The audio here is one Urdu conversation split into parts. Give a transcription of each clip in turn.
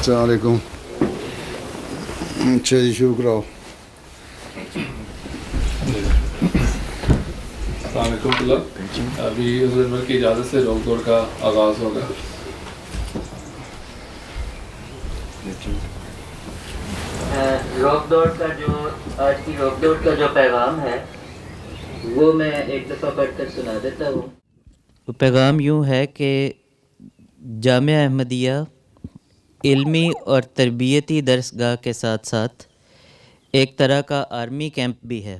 السلام علیکم. اچھا جی شروع کراؤ. السلام علیکم اللہ. ابھی حضور کی اجازت سے روک توڑ کا آغاز ہوگا. روک دوڑ کا جو آج کی روک دوڑ کا جو پیغام ہے وہ میں ایک دفعہ پڑھ کر سنا دیتا ہوں. وہ پیغام یوں ہے کہ جامعہ احمدیہ علمی اور تربیتی درسگاہ کے ساتھ ساتھ ایک طرح کا آرمی کیمپ بھی ہے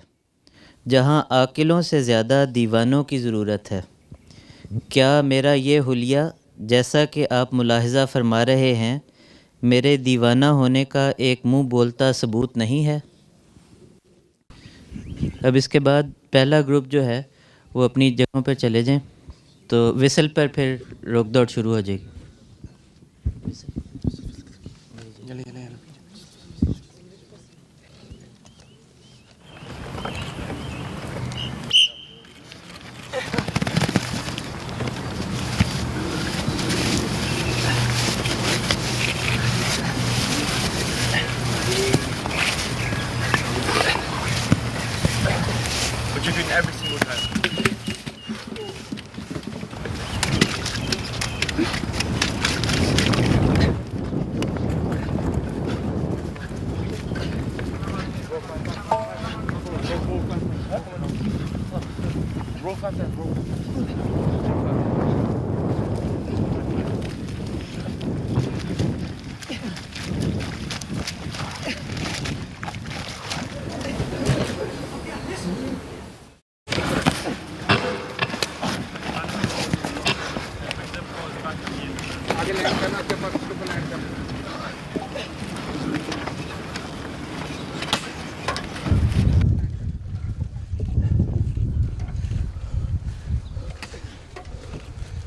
جہاں عاقلوں سے زیادہ دیوانوں کی ضرورت ہے. کیا میرا یہ حلیہ جیسا کہ آپ ملاحظہ فرما رہے ہیں میرے دیوانہ ہونے کا ایک منہ بولتا ثبوت نہیں ہے؟ اب اس کے بعد پہلا گروپ جو ہے وہ اپنی جگہوں پر چلے جائیں تو وسل پر پھر روک دوڑ شروع ہو جائے گی. But you're doing every single time. Roll fast and roll.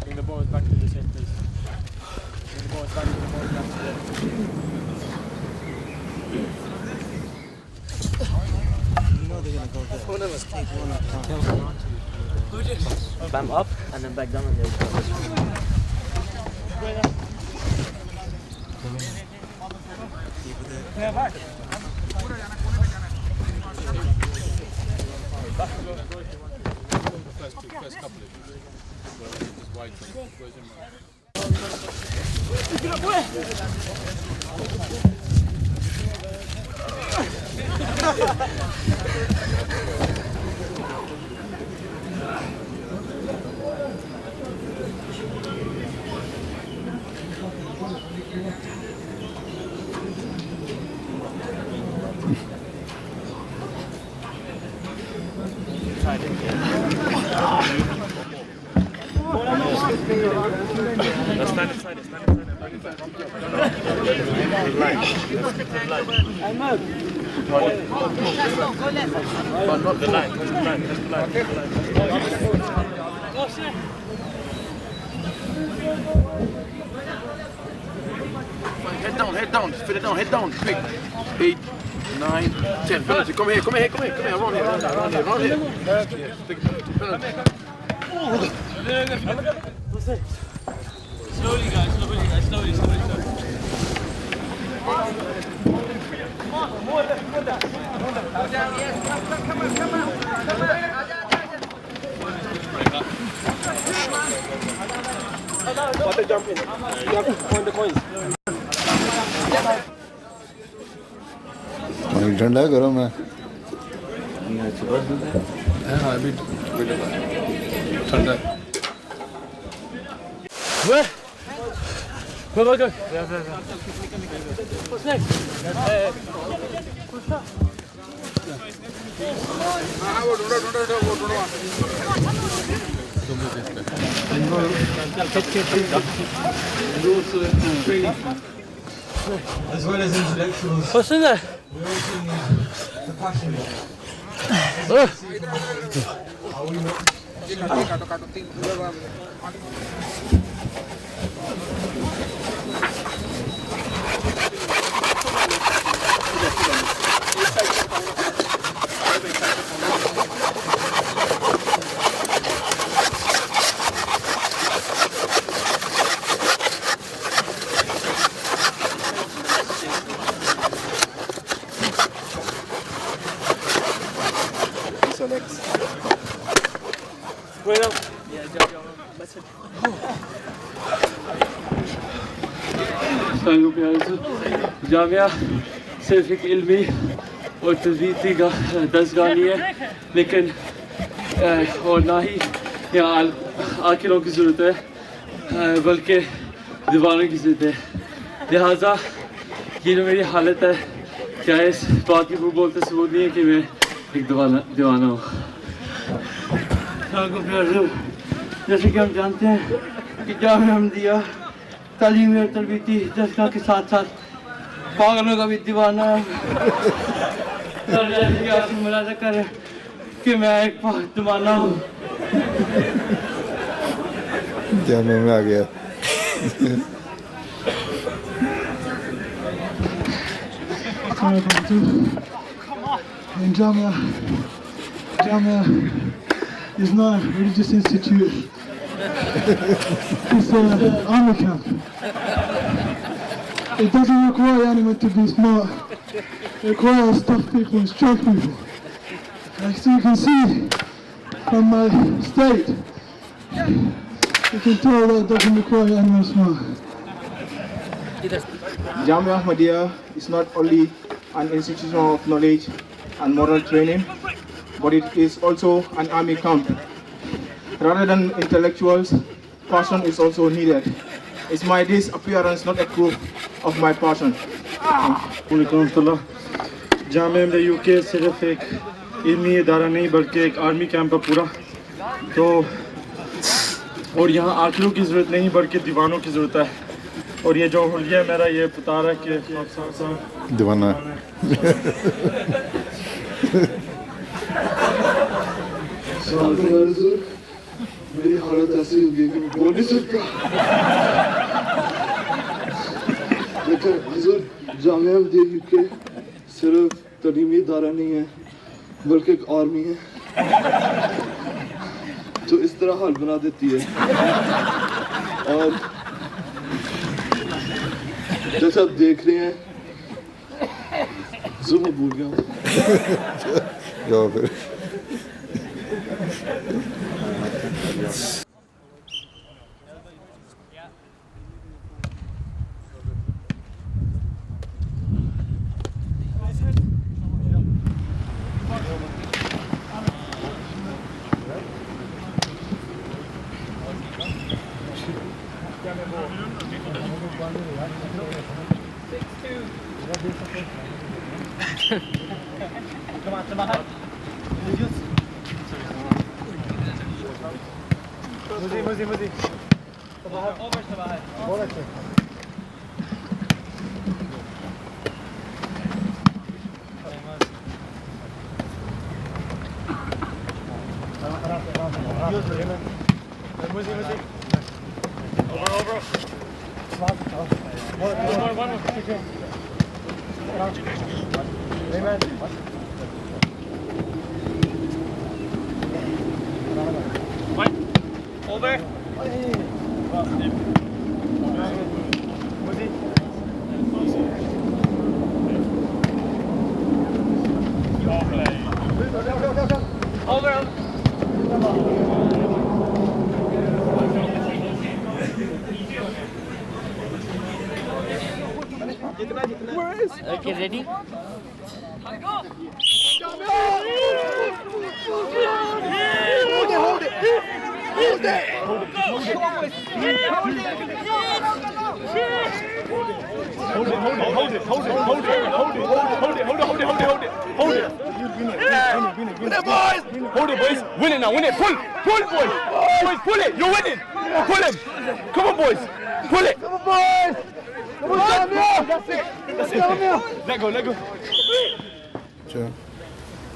Bring the balls back to the same place. Bring the balls back to the balls back to the... You know they're gonna go there. Just keep one at a time. Bam up and then back down on the other side. First couple of wide Let's stand inside it, stand inside it. Bring it back. Good line. Good line. Not the line, that's the line, that's the line. Head down, fill it down, head down, quick. 8, 9, 10, penalty, come here, around here. Yes, big penalty. Slowly guys, slowly. What they jump in? You have to find the coins. پانی ٹھنڈا ہے گرم ہے؟ ہاں ابھی ٹھنڈا ہے. Go. What's next? As well as intellectuals, What's in there? we're also need the passion. Are we not? جامعہ صرف ایک علمی اور تربیتی دستگاہ نہیں ہے، لیکن اور نہ ہی یہاں عاقلوں کی ضرورت ہے بلکہ دیوانوں کی ضرورت ہے. لہٰذا یہ جو میری حالت ہے، کیا اس بات کی بولتے ثبوت نہیں ہے کہ میں ایک دیوانہ ہوں. جیسے کہ ہم جانتے ہیں کہ جامعہ احمدیہ تعلیمی اور تربیتی دستگاہ کے ساتھ ساتھ پاگلوں کا بھی دیوانہ ہے. ملازہ کرے کہ میں ایک دیوانہ ہوں. جامع میں آ گیا. Jamia is not a religious institute. It's an army camp. It doesn't require anyone to be smart. It requires tough people and strong people. As you can see from my state, you can tell that it doesn't require anyone smart. Jamia Ahmadiyya is not only an institution of knowledge and moral training, but it is also an army camp. Rather than intellectuals, passion is also needed. Is my disappearance not a proof of my passion? جامعہ میں یو کے صرف ایک علمی ادارہ نہیں بلکہ ایک آرمی کیمپ ہے پورا. تو اور یہاں عاقلوں کی ضرورت نہیں بلکہ دیوانوں کی ضرورت ہے. اور یہ جو حلیہ میرا یہ بتا رہا ہے کہ دیوانہ میری حالت ایسی ہو گئی کہ میں بول نہیں سکتا. لیکن حضور جامعہ احمدیہ یو کے صرف تعلیمی ادارہ نہیں ہے بلکہ ایک آرمی ہے جو اس طرح حال بنا دیتی ہے. اور جیسے آپ دیکھ رہے ہیں میں بھول گیا ہوں. جاؤ پھر. Okay, ready? Hold it, boys. Win it now. Win it. Pull, boys. Boys, pull it. You're winning. Pull him. Come on, boys. Pull it. Come on, boys. Come on, that's it. Let go. اچھا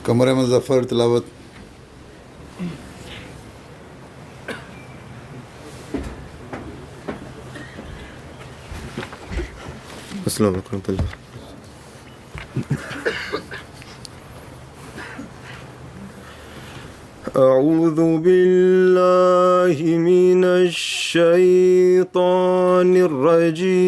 قمر مظفر تلاوت. السلام علیکم ورحمۃ اللہ. اعوذ باللہ من الشیطان الرجیم.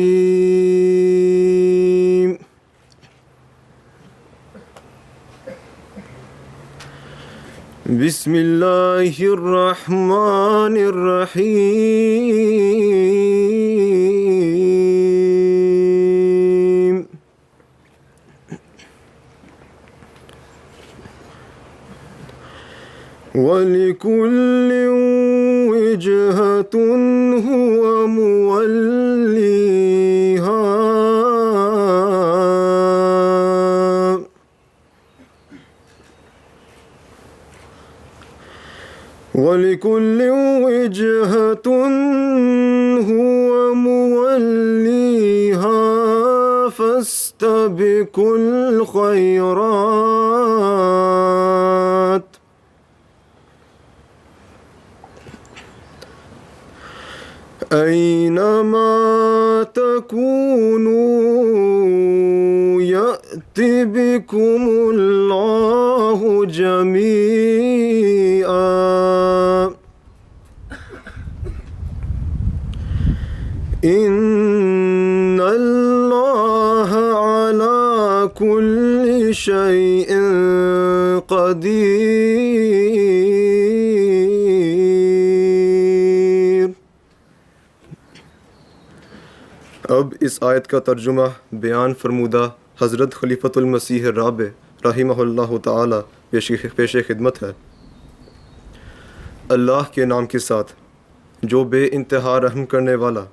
بسم اللہ الرحمن الرحیم وَلِكُلٍّ وِجْهَةٌ هُوَ مُوَلِّيهَا وَلِكُلٍّ وِجْهَةٌ هُوَ مُوَلِّيهَا فَاسْتَبِقُوا الْخَيْرَاتِ أَيْنَمَا تَكُونُوا يَأْتِ بِكُمُ اللَّهُ جَمِيعًا إِنَّ اللَّهَ عَلَى كُلِّ شَيْءٍ قدیر. اب اس آیت کا ترجمہ بیان فرمودہ حضرت خلیفۃ المسیح الرابع رحمہ اللہ تعالی پیش خدمت ہے. اللہ کے نام کے ساتھ جو بے انتہا رحم کرنے والا،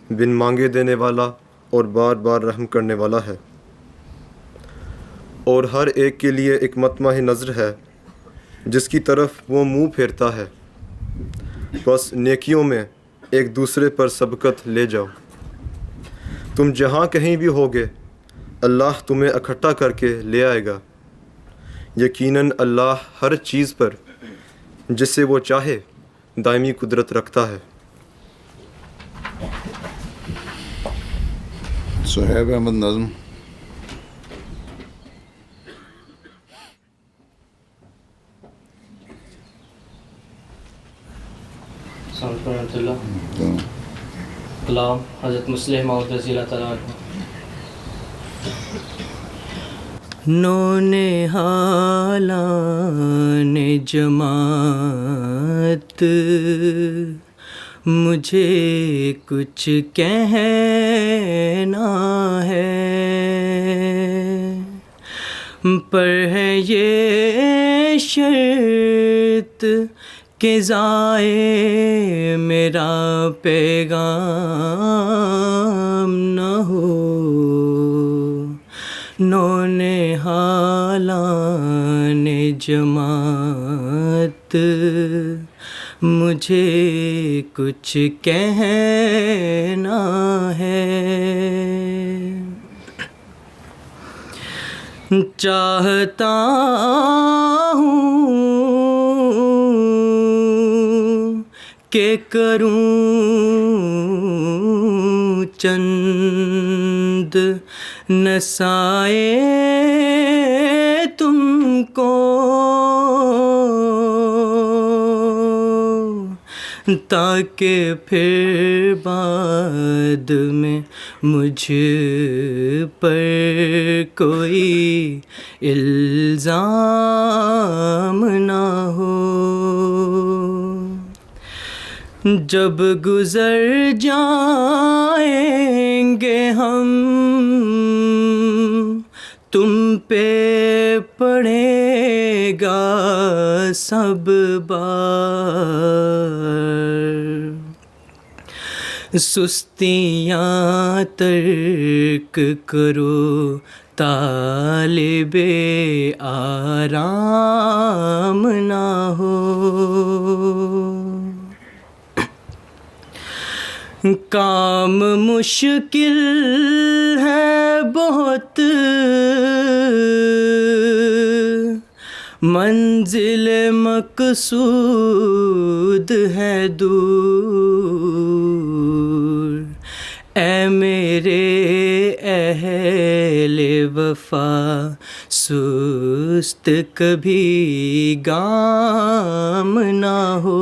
بن مانگے دینے والا اور بار بار رحم کرنے والا ہے، اور ہر ایک کے لیے ایک مطمع نظر ہے جس کی طرف وہ منہ پھیرتا ہے. بس نیکیوں میں ایک دوسرے پر سبقت لے جاؤ. تم جہاں کہیں بھی ہوگے اللہ تمہیں اکٹھا کر کے لے آئے گا. یقیناً اللہ ہر چیز پر جسے وہ چاہے دائمی قدرت رکھتا ہے. صہیب احمد نظم. السلام علیکم ورحمۃ اللہ. کلام حضرت مسلم موعود رضی اللہ تعالیٰ عنہ. نونہالان جماعت مجھے کچھ کہنا ہے، پر ہے یہ شرط کہ ضائع میرا پیغام نہ ہو. نونہالان جماعت مجھے کچھ کہنا ہے، چاہتا ہوں کہ کروں چند نصائح تم کو، تاکہ پھر بعد میں مجھ پر کوئی الزام نہ ہو. جب گزر جائیں گے ہم تم پہ پڑے گا سب بار، سستیاں ترک کرو طالب آرام نہ ہو. کام مشکل ہے بہت، منزل مقصود ہے دور. اے میرے اہل وفا سست کبھی گام نہ ہو.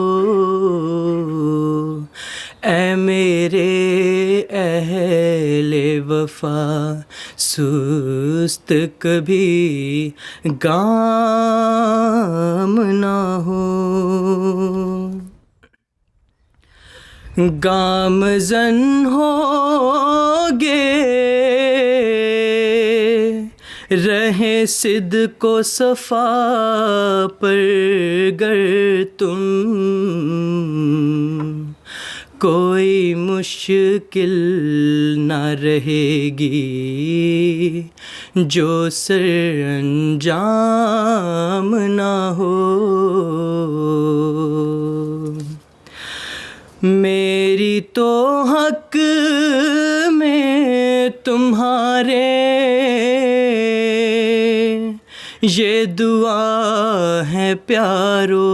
اے میرے اہل وفا سست کبھی گام نہ ہو، گامزن ہوگے رہے صدق و صفا پر گر تم، کوئی مشکل نہ رہے گی جو سر انجام نہ ہو، میری تو حق میں تمہارے یہ دعا ہے پیارو،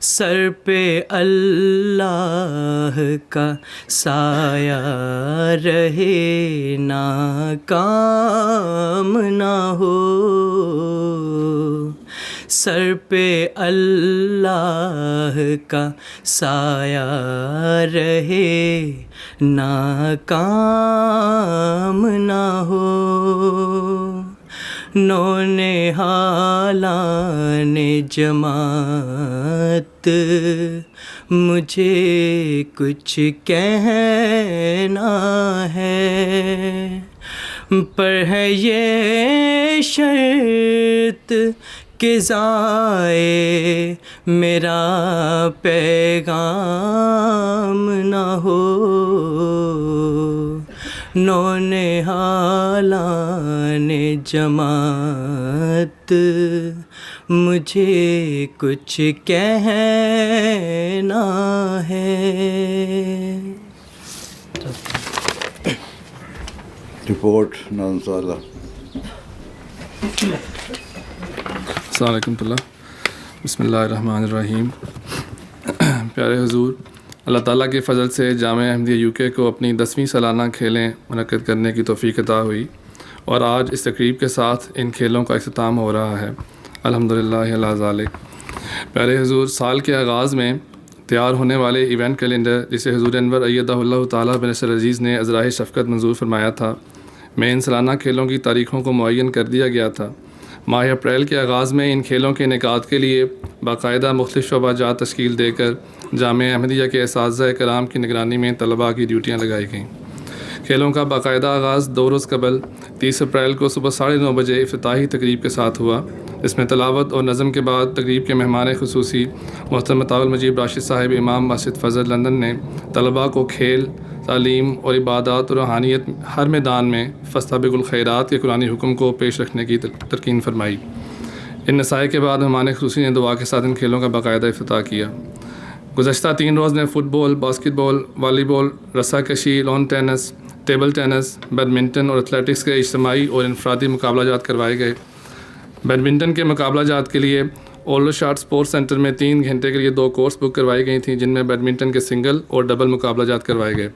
سر پہ اللہ کا سایہ رہے ناکام نہ ہو، سر پہ اللہ کا سایہ رہے ناکام نہ ہو، نونہالان جماعت مجھے کچھ کہنا ہے، پر ہے یہ شرط کہ ضائع میرا پیغام نہ ہو، نونہالان جماعت مجھے کچھ کہنا ہے۔ رپورٹ ناظم صالح۔ السلام علیکم اللہ، بسم اللہ الرحمن الرحیم۔ پیارے حضور، اللہ تعالیٰ کے فضل سے جامعہ احمدیہ یو کے کو اپنی 10ویں سالانہ کھیلیں منعقد کرنے کی توفیق عطا ہوئی، اور آج اس تقریب کے ساتھ ان کھیلوں کا اختتام ہو رہا ہے، الحمدللہ علی ذالک۔ پیارے حضور، سال کے آغاز میں تیار ہونے والے ایونٹ کیلنڈر جسے حضور انور ایدہ اللہ تعالیٰ بنصر عزیز نے عذراء شفقت منظور فرمایا تھا، میں ان سالانہ کھیلوں کی تاریخوں کو معین کر دیا گیا تھا۔ ماہ اپریل کے آغاز میں ان کھیلوں کے انعقاد کے لیے باقاعدہ مختلف شعبہ جات تشکیل دے کر جامعہ احمدیہ کے اساتذہ کرام کی نگرانی میں طلباء کی ڈیوٹیاں لگائی گئیں۔ کھیلوں کا باقاعدہ آغاز 2 روز قبل 30 اپریل کو صبح 9:30 بجے افتتاحی تقریب کے ساتھ ہوا، اس میں تلاوت اور نظم کے بعد تقریب کے مہمان خصوصی محترم طاول مجیب راشد صاحب امام مسجد فضل لندن نے طلباء کو کھیل، تعلیم اور عبادات اور روحانیت ہر میدان میں فاستبقوا الخیرات کے قرآنی حکم کو پیش رکھنے کی تلقین فرمائی۔ ان نصائح کے بعد مہمان خصوصی نے دعا کے ساتھ ان کھیلوں کا باقاعدہ افتتاح کیا۔ گزشتہ 3 روز میں فٹ بال، باسکٹ بال، والی بال، رسا کشی، lawn tennis, table tennis, badminton اور ایتھلیٹکس کے اجتماعی اور انفرادی مقابلہ جات کروائے گئے۔ بیڈمنٹن کے مقابلہ جات کے لیے اولڈر شارٹ سپورٹس سینٹر میں 3 گھنٹے کے لیے 2 کورس بک کروائی گئی تھیں، جن میں بیڈمنٹن کے سنگل اور ڈبل مقابلہ جات کروائے گئے۔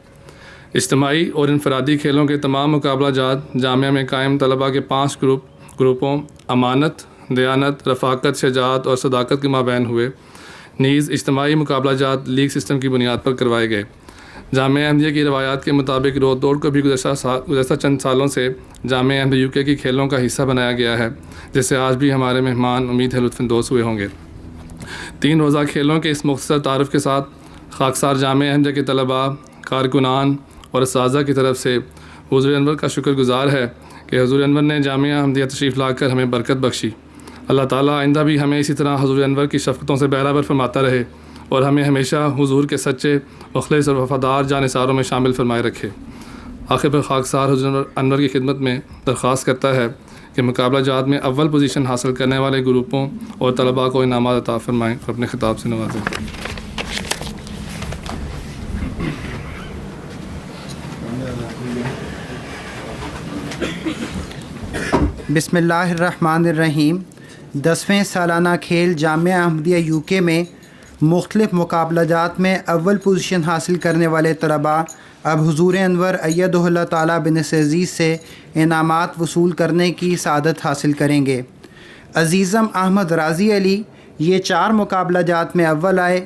اجتماعی اور انفرادی کھیلوں کے تمام مقابلہ جات جامعہ میں قائم طلباء کے 5 گروپوں امانت، دیانت، رفاقت، شجاعت اور صداقت کے مابین ہوئے۔ نیز اجتماعی مقابلہ جات لیگ سسٹم کی بنیاد پر کروائے گئے۔ جامعہ احمدیہ کی روایات کے مطابق روڈ دوڑ کو بھی گزشتہ چند سالوں سے جامعہ احمدیہ یو کے کی کھیلوں کا حصہ بنایا گیا ہے، جس سے آج بھی ہمارے مہمان امید ہے لطف اندوز ہوئے ہوں گے۔ 3 روزہ کھیلوں کے اس مختصر تعارف کے ساتھ خاکسار جامعہ احمدیہ کے طلباء، کارکنان اور اساتذہ کی طرف سے حضور انور کا شکر گزار ہے کہ حضور انور نے جامعہ احمدیہ تشریف لا کر ہمیں برکت بخشی۔ اللہ تعالیٰ آئندہ بھی ہمیں اسی طرح حضور انور کی شفقتوں سے بہرہ بر فرماتا رہے اور ہمیں ہمیشہ حضور کے سچے، مخلص اور وفادار جانثاروں میں شامل فرمائے رکھے۔ آخر پر خاکسار حضور انور کی خدمت میں درخواست کرتا ہے کہ مقابلہ جات میں اول پوزیشن حاصل کرنے والے گروپوں اور طلباء کو انعامات عطا فرمائیں اور اپنے خطاب سے نوازیں۔ بسم اللہ الرحمن الرحیم۔ 10ویں سالانہ کھیل جامعہ احمدیہ یو کے میں مختلف مقابلہ جات میں اول پوزیشن حاصل کرنے والے طلباء اب حضور انور ایدہ اللہ تعالیٰ بنصر عزیز سے انعامات وصول کرنے کی سعادت حاصل کریں گے۔ عزیزم احمد راضی علی یہ 4 مقابلہ جات میں اول آئے،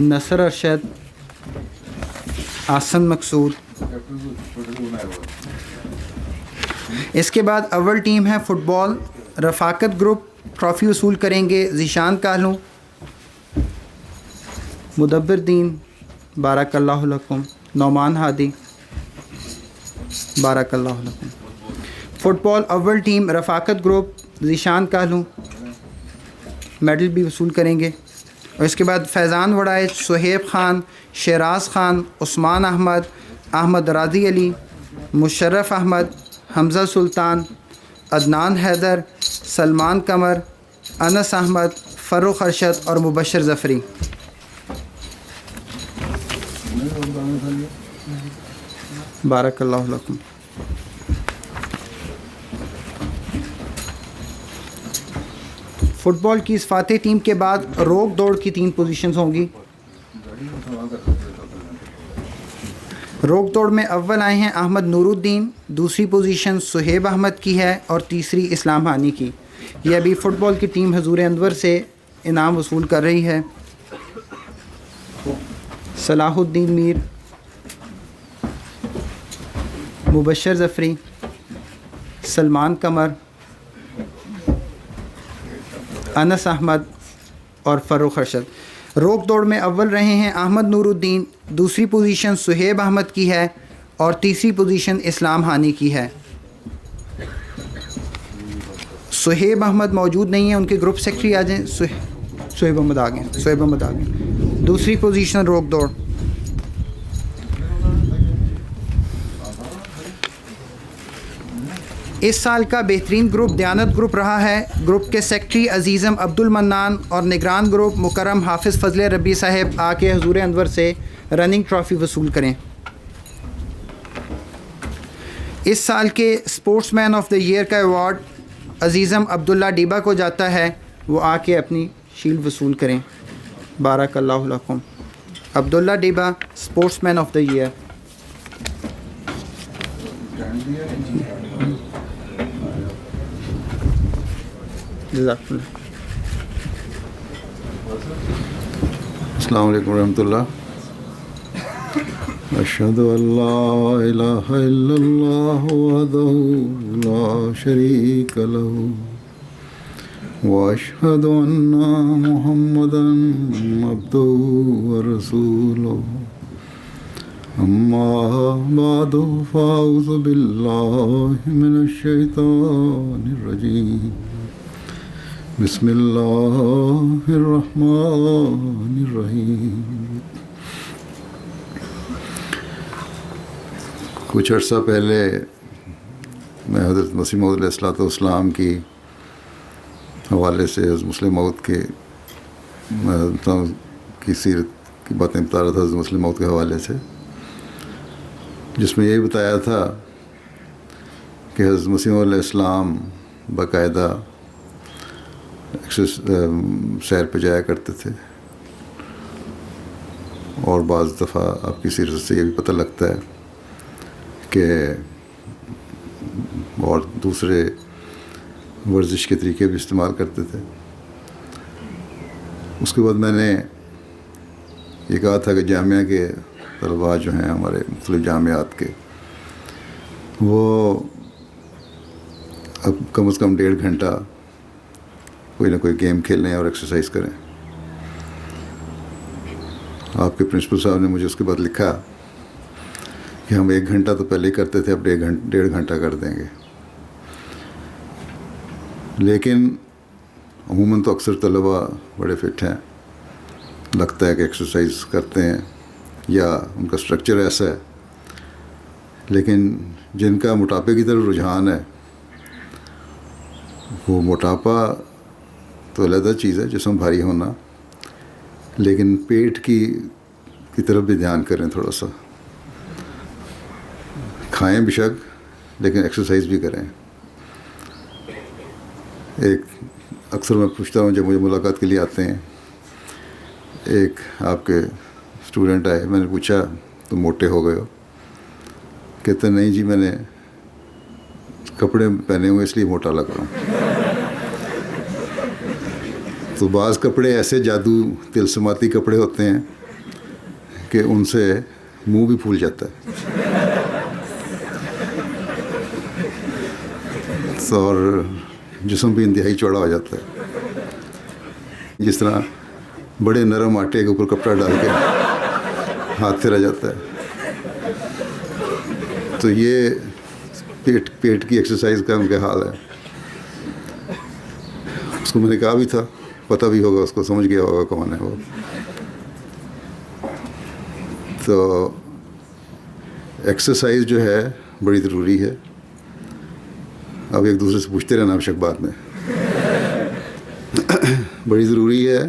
نصر ارشد, آسن مقصود. اس کے بعد اول ٹیم ہے فٹ بال. رفاقت گروپ ٹرافی وصول کریں گے ذیشان کالوں, مدبر دین, بارک اللہ لکم, نعمان ہادی, بارک اللہ لکم. فٹ بال اول ٹیم رفاقت گروپ ذیشان کالوں میڈل بھی وصول کریں گے. اور اس کے بعد فیضان وڑائچ, صہیب خان, شیراز خان, عثمان احمد, احمد راضی علی, مشرف احمد, حمزہ سلطان, عدنان حیدر, سلمان قمر, انس احمد, فروخ ارشد اور مبشر ظفری. بارک اللہ لکم. فٹ بال کی اس فاتح ٹیم کے بعد روک دوڑ کی 3 پوزیشنز ہوں گی. روک دوڑ میں اول آئے ہیں احمد نور الدین, دوسری پوزیشن صہیب احمد کی ہے اور تیسری اسلام ہانی کی. یہ ابھی فٹ بال کی ٹیم حضور انور سے انعام وصول کر رہی ہے. صلاح الدین میر, مبشر ظفری, سلمان قمر, انس احمد اور فروخ ارشد. روک دوڑ میں اول رہے ہیں احمد نور الدین, دوسری پوزیشن صہیب احمد کی ہے اور تیسری پوزیشن اسلام ہانی کی ہے. صہیب احمد موجود نہیں ہیں, ان کے گروپ سیکرٹری آ جائیں. صہیب احمد آ گئے, صہیب احمد آ گئے. دوسری پوزیشن روک دوڑ. اس سال کا بہترین گروپ دیانت گروپ رہا ہے. گروپ کے سیکرٹری عزیزم عبد المنان اور نگران گروپ مکرم حافظ فضل ربی صاحب آ کے حضور انور سے رننگ ٹرافی وصول کریں. اس سال کے sportsman of the year کا ایوارڈ عزیزم عبداللہ ڈیبا کو جاتا ہے, وہ آ کے اپنی شیلڈ وصول کریں. بارک اللہ لکم. عبداللہ ڈیبا sportsman of the year. السلام علیکم ورحمۃ اللہ. اشہد ان لا الہ الا اللہ وحدہ لا شریک لہ واشہد ان محمدا عبدہ ورسولہ. اما بعد فاعوذ باللہ من الشیطان الرجیم. بسم اللہ الرحمن الرحیم. کچھ عرصہ پہلے میں حضرت مسیح موعود علیہ الصلوۃ والسلام کی حوالے سے حضرت مسلم موعود کی سیرت کی باتیں بتا رہا تھا حضرت مسلم موعود کے حوالے سے, جس میں یہ بتایا تھا کہ حضرت مسیح موعود علیہ السلام باقاعدہ سیر پہ جایا کرتے تھے, اور بعض دفعہ آپ کی سیرت سے یہ بھی پتہ لگتا ہے کہ اور دوسرے ورزش کے طریقے بھی استعمال کرتے تھے. اس کے بعد میں نے یہ کہا تھا کہ جامعہ کے طلباء جو ہیں ہمارے مختلف جامعات کے, وہ اب کم از کم 1.5 گھنٹہ کوئی نہ کوئی گیم کھیلیں اور ایکسرسائز کریں. آپ کے پرنسپل صاحب نے مجھے اس کے بعد لکھا کہ ہم 1 گھنٹہ تو پہلے ہی کرتے تھے, اب 1.5 گھنٹہ کر دیں گے. لیکن عموماً تو اکثر طلباء بڑے فٹ ہیں, لگتا ہے کہ ایکسرسائز کرتے ہیں یا ان کا اسٹرکچر ایسا ہے, لیکن جن کا موٹاپے کی طرف رجحان ہے, وہ موٹاپا تو علیحدہ چیز ہے, جسم بھاری ہونا, لیکن پیٹ کی طرف بھی دھیان کریں. تھوڑا سا کھائیں بے شک, لیکن ایکسرسائز بھی کریں. اکثر میں پوچھتا ہوں جب مجھے ملاقات کے لیے آتے ہیں, ایک آپ کے اسٹوڈنٹ آئے, میں نے پوچھا تم موٹے ہو گئے ہو؟ کہتے نہیں جی میں نے کپڑے پہنے ہوئے اس لیے موٹا لگ رہا ہوں. تو بعض کپڑے ایسے جادو تلسماتی کپڑے ہوتے ہیں کہ ان سے منہ بھی پھول جاتا ہے اور جسم بھی انتہائی چوڑا ہو جاتا ہے، جس طرح بڑے نرم آٹے کے اوپر کپڑا ڈال کے ہاتھ پھیرا جاتا ہے۔ تو یہ پیٹ کی ایکسرسائز کا ان کا حال ہے۔ اس کو میں نے کہا بھی تھا، پتہ بھی ہوگا اس کو، سمجھ گیا ہوگا کون ہے وہ۔ تو ایکسرسائز جو ہے بڑی ضروری ہے۔ اب ایک دوسرے سے پوچھتے رہنا اب بات میں بڑی ضروری ہے،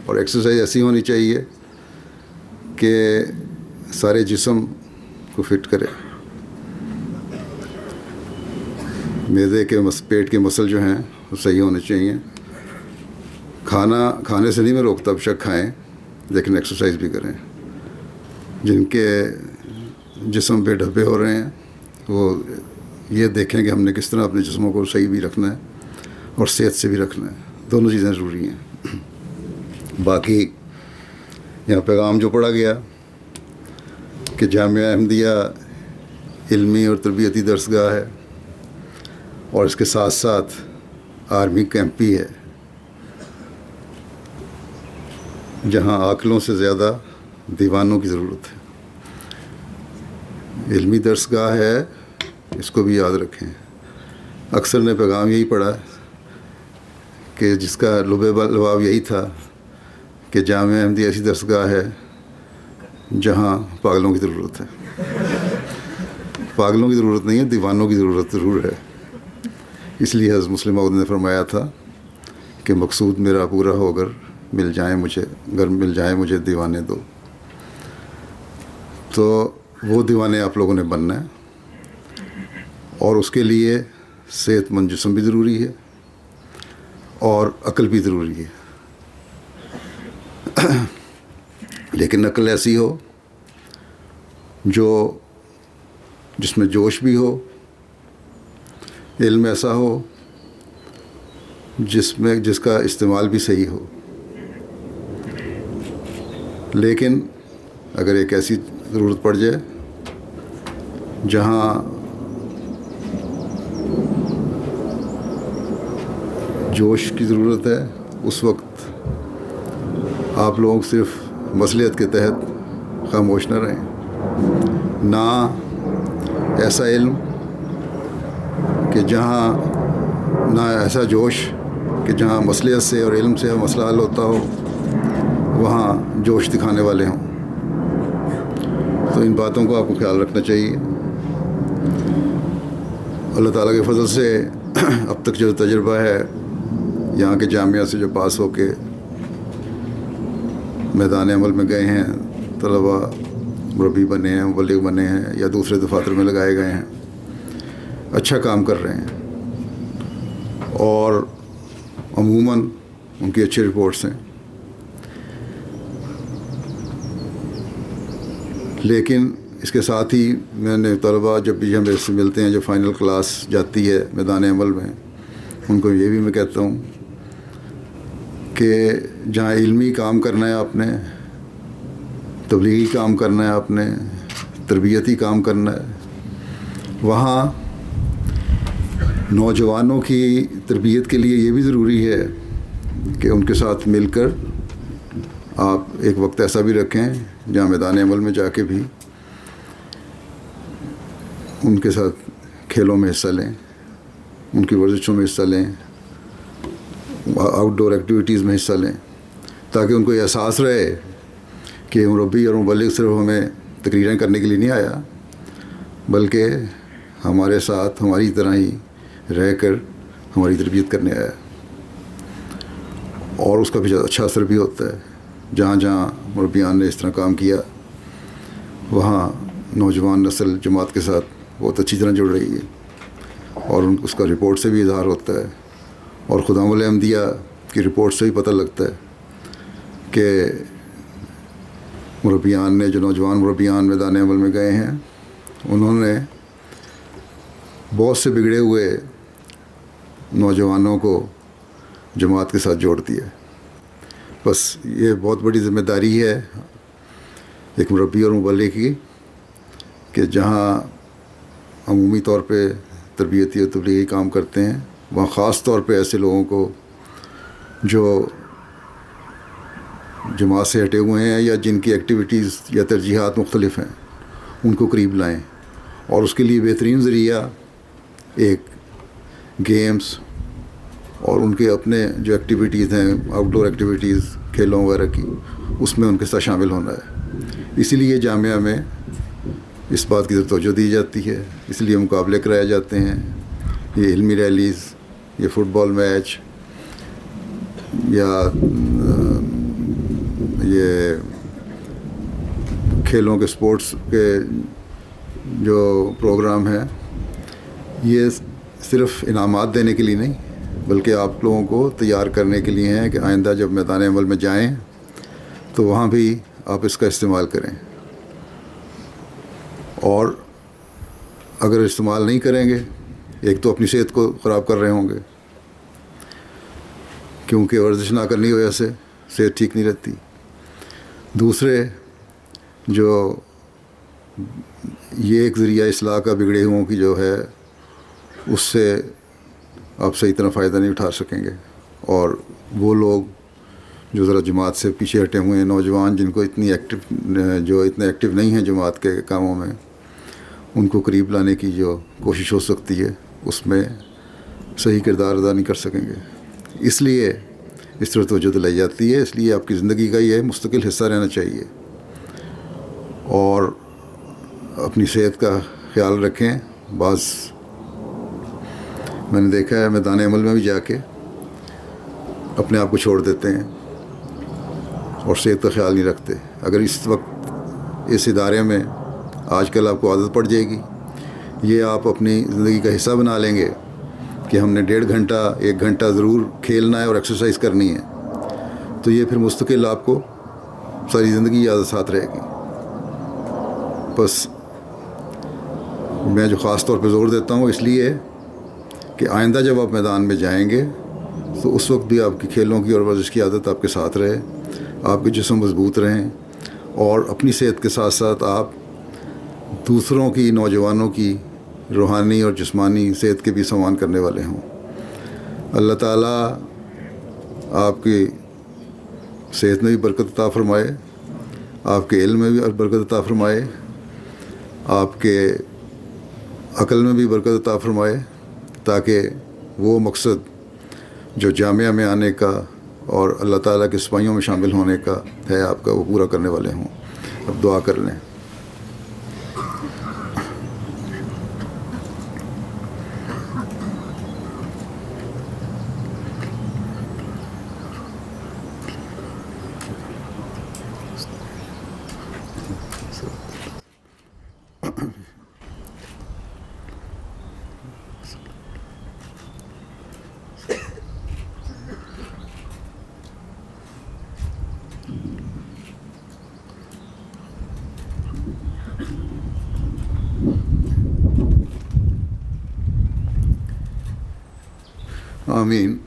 اور ایکسرسائز ایسی ہونی چاہیے کہ سارے جسم کو فٹ کرے۔ معدے کے پیٹ کے مسل جو ہیں وہ صحیح ہونے چاہیے۔ کھانے سے نہیں میں روکتا، بے شک کھائیں، لیکن ایکسرسائز بھی کریں۔ جن کے جسم پہ ڈھبے ہو رہے ہیں وہ یہ دیکھیں کہ ہم نے کس طرح اپنے جسموں کو صحیح بھی رکھنا ہے اور صحت سے بھی رکھنا ہے، دونوں چیزیں ضروری ہیں۔ باقی یہاں پیغام جو پڑھا گیا کہ جامعہ احمدیہ علمی اور تربیتی درسگاہ ہے، اور اس کے ساتھ ساتھ آرمی کیمپ بھی ہے، جہاں عاقلوں سے زیادہ دیوانوں کی ضرورت ہے۔ علمی درسگاہ ہے، اس کو بھی یاد رکھیں۔ اکثر نے پیغام یہی پڑھا کہ جس کا لباب یہی تھا کہ جامعہ احمدیہ ایسی درسگاہ ہے جہاں پاگلوں کی ضرورت ہے۔ پاگلوں کی ضرورت نہیں ہے، دیوانوں کی ضرورت ضرور ہے۔ اس لیے حضرت مسلم موعود نے فرمایا تھا کہ مقصود میرا پورا ہو گر مل جائیں مجھے دیوانے دو۔ تو وہ دیوانے آپ لوگوں نے بننا ہے، اور اس کے لیے صحت مند جسم بھی ضروری ہے اور عقل بھی ضروری ہے۔ لیکن عقل ایسی ہو جس میں جوش بھی ہو، علم ایسا ہو جس کا استعمال بھی صحیح ہو۔ لیکن اگر ایک ایسی ضرورت پڑ جائے جہاں جوش کی ضرورت ہے، اس وقت آپ لوگ صرف مصلحت کے تحت خاموش نہ رہیں۔ نہ ایسا علم کہ جہاں، نہ ایسا جوش کہ جہاں مصلحت سے اور علم سے مسئلہ حل ہوتا ہو وہاں جوش دکھانے والے ہوں۔ تو ان باتوں کو آپ کو خیال رکھنا چاہیے۔ اللہ تعالیٰ کے فضل سے اب تک جو تجربہ ہے یہاں کے جامعہ سے، جو پاس ہو کے میدان عمل میں گئے ہیں طلباء، مربی بنے ہیں، مبلغ بنے ہیں، یا دوسرے دفاتر میں لگائے گئے ہیں، اچھا کام کر رہے ہیں، اور عموماً ان کی اچھی رپورٹس ہیں۔ لیکن اس کے ساتھ ہی میں نے طلباء جب بھی ہم سے ملتے ہیں، جو فائنل کلاس جاتی ہے میدان عمل میں، ان کو یہ بھی میں کہتا ہوں کہ جہاں علمی کام کرنا ہے آپ نے، تبلیغی کام کرنا ہے آپ نے، تربیتی کام کرنا ہے، وہاں نوجوانوں کی تربیت کے لیے یہ بھی ضروری ہے کہ ان کے ساتھ مل کر آپ ایک وقت ایسا بھی رکھیں جہاں میدان عمل میں جا کے بھی ان کے ساتھ کھیلوں میں حصہ لیں، ان کی ورزشوں میں حصہ لیں، آؤٹ ڈور ایکٹیویٹیز میں حصہ لیں، تاکہ ان کو یہ احساس رہے کہ مربی اور مبلغ صرف ہمیں تقریریں کرنے کے لیے نہیں آیا، بلکہ ہمارے ساتھ ہماری طرح ہی رہ کر ہماری تربیت کرنے آیا، اور اس کا بھی اچھا اثر بھی ہوتا ہے۔ جہاں جہاں مربیان نے اس طرح کام کیا وہاں نوجوان نسل جماعت کے ساتھ بہت اچھی طرح جڑ رہی ہے، اور اس کا رپورٹ سے بھی اظہار ہوتا ہے، اور خدام الاحمدیہ کی رپورٹ سے بھی پتہ لگتا ہے کہ مربیان نے، جو نوجوان مربیان میدان عمل میں گئے ہیں، انہوں نے بہت سے بگڑے ہوئے نوجوانوں کو جماعت کے ساتھ جوڑ دیا۔ بس یہ بہت بڑی ذمہ داری ہے ایک مربی اور مبلغ کی کہ جہاں عمومی طور پہ تربیتی اور تبلیغی کام کرتے ہیں وہاں خاص طور پہ ایسے لوگوں کو جو جماعت سے ہٹے ہوئے ہیں یا جن کی ایکٹیویٹیز یا ترجیحات مختلف ہیں ان کو قریب لائیں، اور اس کے لیے بہترین ذریعہ ایک گیمز اور ان کے اپنے جو ایکٹیویٹیز ہیں آؤٹ ڈور ایکٹیویٹیز کھیلوں وغیرہ کی اس میں ان کے ساتھ شامل ہونا ہے۔ اسی لیے جامعہ میں اس بات کی توجہ دی جاتی ہے، اس لیے مقابلے کرائے جاتے ہیں، یہ علمی ریلیز، یہ فٹ بال میچ یا یہ کھیلوں کے سپورٹس کے جو پروگرام ہیں یہ صرف انعامات دینے کے لیے نہیں بلکہ آپ لوگوں کو تیار کرنے کے لیے ہیں کہ آئندہ جب میدان عمل میں جائیں تو وہاں بھی آپ اس کا استعمال کریں، اور اگر استعمال نہیں کریں گے ایک تو اپنی صحت کو خراب کر رہے ہوں گے کیونکہ ورزش نہ کرنے کی وجہ سے صحت ٹھیک نہیں رہتی، دوسرے جو یہ ایک ذریعہ اصلاح کا بگڑے ہوں کی جو ہے اس سے آپ صحیح طرح فائدہ نہیں اٹھا سکیں گے، اور وہ لوگ جو ذرا جماعت سے پیچھے ہٹے ہوئے ہیں نوجوان جن کو اتنے ایکٹیو نہیں ہیں جماعت کے کاموں میں ان کو قریب لانے کی جو کوشش ہو سکتی ہے اس میں صحیح کردار ادا نہیں کر سکیں گے، اس لیے اس طرح توجہ دلائی جاتی ہے، اس لیے آپ کی زندگی کا یہ مستقل حصہ رہنا چاہیے اور اپنی صحت کا خیال رکھیں۔ بعض میں نے دیکھا ہے میدان عمل میں بھی جا کے اپنے آپ کو چھوڑ دیتے ہیں اور صحت کا خیال نہیں رکھتے۔ اگر اس وقت اس ادارے میں آج کل آپ کو عادت پڑ جائے گی، یہ آپ اپنی زندگی کا حصہ بنا لیں گے کہ ہم نے 1.5 گھنٹہ 1 گھنٹہ ضرور کھیلنا ہے اور ایکسرسائز کرنی ہے، تو یہ پھر مستقل آپ کو ساری زندگی عادت ساتھ رہے گی۔ بس میں جو خاص طور پہ زور دیتا ہوں اس لیے کہ آئندہ جب آپ میدان میں جائیں گے تو اس وقت بھی آپ کی کھیلوں کی اور ورزش کی عادت آپ کے ساتھ رہے، آپ کے جسم مضبوط رہیں اور اپنی صحت کے ساتھ ساتھ آپ دوسروں کی نوجوانوں کی روحانی اور جسمانی صحت کے بھی سامان کرنے والے ہوں۔ اللہ تعالیٰ آپ کی صحت میں بھی برکت عطا فرمائے، آپ کے علم میں بھی برکت عطا فرمائے، آپ کے عقل میں بھی برکت عطا فرمائے، تاکہ وہ مقصد جو جامعہ میں آنے کا اور اللہ تعالیٰ کے سپاہیوں میں شامل ہونے کا ہے آپ کا وہ پورا کرنے والے ہوں۔ اب دعا کر لیں۔ آمین۔